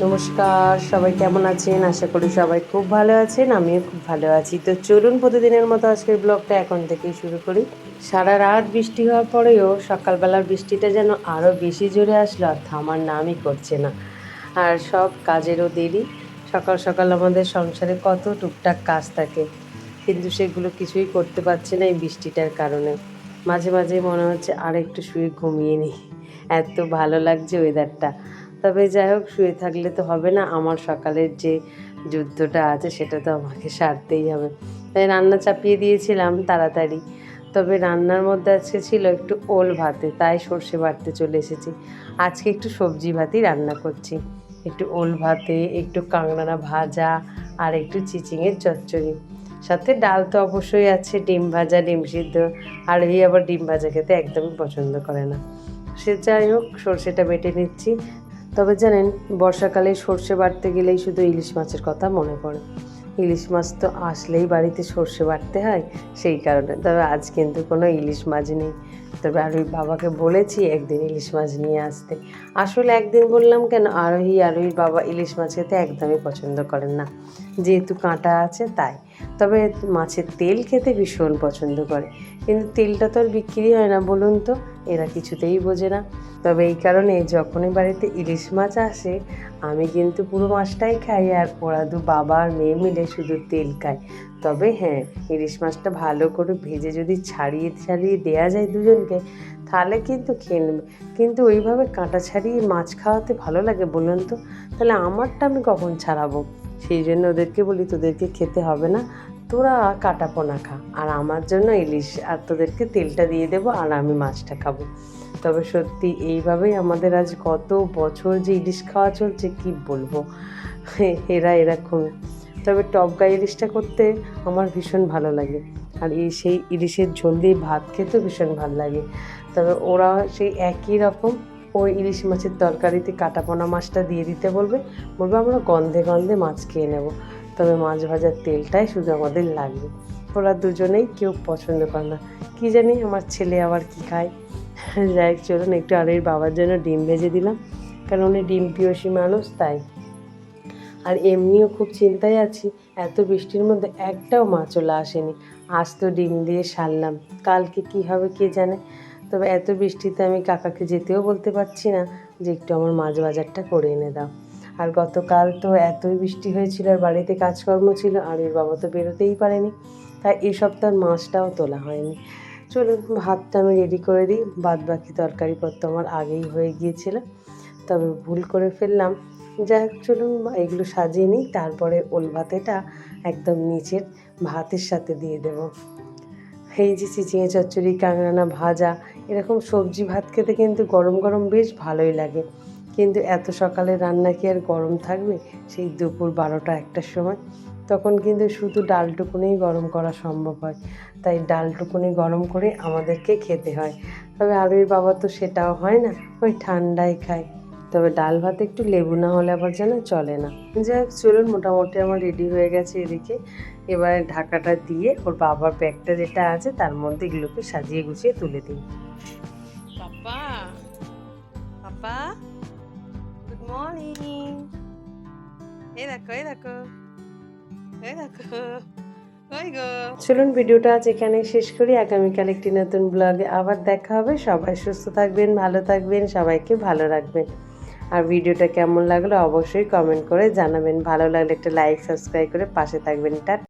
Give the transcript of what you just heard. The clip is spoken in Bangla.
নমস্কার, সবাই কেমন আছেন? আশা করি সবাই খুব ভালো আছেন, আমিও খুব ভালো আছি। তো চলুন প্রতিদিনের মতো আজকের ব্লগটা এখন থেকেই শুরু করি। সারা রাত বৃষ্টি হওয়ার পরেও সকালবেলার বৃষ্টিটা যেন আরও বেশি জোরে আসলো আর থামার নামই করছে না। আর সব কাজেরও দেরি। সকাল সকাল আমাদের সংসারে কত টুকটাক কাজ থাকে, কিন্তু সেগুলো কিছুই করতে পারছি না এই বৃষ্টিটার কারণে। মাঝে মাঝে মনে হচ্ছে আর একটু শুয়ে ঘুমিয়ে নিই, এত ভালো লাগছে ওয়েদারটা। তবে যাই হোক, শুয়ে থাকলে তো হবে না, আমার সকালের যে যুদ্ধটা আছে সেটা তো আমাকে সারতেই হবে। তাই রান্না চাপিয়ে দিয়েছিলাম তাড়াতাড়ি। তবে রান্নার মধ্যে আজকে ছিল একটু ওল ভাতে, তাই সর্ষে বাটতে চলে এসেছি। আজকে একটু সবজি ভাতই রান্না করছি, একটু ওল ভাতে, একটু কাঁকড়া ভাজা আর একটু চিচিঙের চচ্চড়ি। সাথে ডাল তো অবশ্যই আছে, ডিম ভাজা, ডিম সিদ্ধ। আর এই আবার ডিম ভাজা খেতে একদমই পছন্দ করে না। সে যাই হোক, সর্ষেটা বেটে নিচ্ছি। তবে জানেন, বর্ষাকালে সর্ষে বাটতে গেলেই শুধু ইলিশ মাছের কথা মনে পড়ে। ইলিশ মাছ তো আসলেই বাড়িতে সর্ষে বাটতে হয়, সেই কারণে। তবে আজ কিন্তু কোনো ইলিশ মাছ নেই। তবে আরোহী বাবাকে বলেছি একদিন ইলিশ মাছ নিয়ে আসতে। আসলে একদিন বললাম কেন, আরোহীর বাবা ইলিশ মাছ খেতে একদমই পছন্দ করেন না, যেহেতু কাঁটা আছে তাই। তবে মাছের তেল খেতে ভীষণ পছন্দ করে, কিন্তু তেলটা তো আর বিক্রি হয় না বলুন তো, এরা কিছুতেই বোঝে না। তবে এই কারণে যখনই বাড়িতে ইলিশ মাছ আসে, আমি কিন্তু পুরো মাছটাই খাই, আর ওরা বাবা আর মেয়ে মিলে শুধু তেল খায়। তবে হ্যাঁ, ইলিশ মাছটা ভালো করে ভেজে যদি ছাড়িয়ে ছাড়িয়ে দেওয়া যায় দুজনকে, তাহলে কিন্তু খেয়ে নেবে। কিন্তু ওইভাবে কাঁটা ছাড়িয়ে মাছ খাওয়াতে ভালো লাগে বলুন তো? তাহলে আমারটা আমি কখন ছাড়াবো? সেই জন্য ওদেরকে বলি, তোদেরকে খেতে হবে না, তোরা কাটা পোনা খা, আর আমার জন্য ইলিশ, আর তোদেরকে তেলটা দিয়ে দেবো আর আমি মাছটা খাবো। তবে সত্যি এইভাবেই আমাদের আজ কত বছর যে ইলিশ খাওয়া চলছে, কি বলবো। এরা এরকম। তবে টক ইলিশটা করতে আমার ভীষণ ভালো লাগে, আর সেই ইলিশের ঝোল দিয়ে ভাত খেতেও ভীষণ ভালো লাগে। তবে ওরা সেই একই রকম ওই ইলিশ মাছের তরকারিতে কাটাপোনা মাছটা দিয়ে দিতে বলবে, আমরা গন্ধে গন্ধে মাছ খেয়ে নেব। তবে মাছ ভাজার তেলটাই শুধু আমাদের লাগবে। ওরা দুজনেই কেউ পছন্দ করে না, কী জানি আমার ছেলে আবার কী খায়। যাই হোক, চলুন একটু আরোহীর বাবার জন্য ডিম ভেজে দিলাম, কারণ উনি ডিম প্রিয়সী মানুষ তাই। আর এমনিও খুব চিন্তায় আছি, এত বৃষ্টির মধ্যে একটাও মাছওয়ালা আসেনি। আজ তো ডিম দিয়ে সারলাম, কালকে কী হবে কে জানে। তবে এত বৃষ্টিতে আমি কাকাকে যেতেও বলতে পারছি না যে একটু আমার মাছ বাজারটা করে এনে দাও। আর গতকাল তো এতই বৃষ্টি হয়েছিল, আর বাড়িতে কাজকর্ম ছিল, আর এর বাবা তো বেরোতেই পারেনি, তাই এই সপ্তাহের মাছটাও তোলা হয়নি। চলুন ভাতটা আমি রেডি করে দিই, বাদ বাকি তরকারিপত্র আমার আগেই হয়ে গিয়েছিল। তবে ভুল করে ফেললাম। যাই হোক, চলুন এগুলো সাজিয়ে নিই, তারপরে ওল ভাতেটা একদম নিচের ভাতের সাথে দিয়ে দেব। এই যে চিচিঙে চচ্চড়ি, কাঁকড়া ভাজা, এরকম সবজি ভাত খেতে কিন্তু গরম গরম বেশ ভালোই লাগে। কিন্তু এত সকালে রান্না কি আর গরম থাকবে? সেই দুপুর 12টা-1টার সময় তখন কিন্তু শুধু ডালটুকুনেই গরম করা সম্ভব হয়, তাই ডালটুকুনি গরম করে আমাদেরকে খেতে হয়। তবে আরোহীর বাবা তো সেটাও হয় না, ওই ঠান্ডায় খায়। তবে ডাল ভাতে একটু লেবু না হলে আবার যেন চলে না। যাই হোক, চলুন মোটামুটি আমার রেডি হয়ে গেছে এদিকে। এবারে ঢাকাটা দিয়ে ওর বাবার ব্যাগটা যেটা আছে তার মধ্যে এগুলোকে সাজিয়ে গুছিয়ে তুলে দিই। পাপা, পাপা, গুড মর্নিং। এই দেখো, এই দেখো, এই দেখো। চলুন ভিডিওটা আজ এখানে শেষ করি, আগামীকাল একটি নতুন ব্লগে আবার দেখা হবে। সবাই সুস্থ থাকবেন, ভালো থাকবেন, সবাইকে ভালো রাখবেন। আর ভিডিওটা কেমন লাগলো অবশ্যই কমেন্ট করে জানাবেন। ভালো লাগলে একটা লাইক, সাবস্ক্রাইব করে পাশে থাকবেন।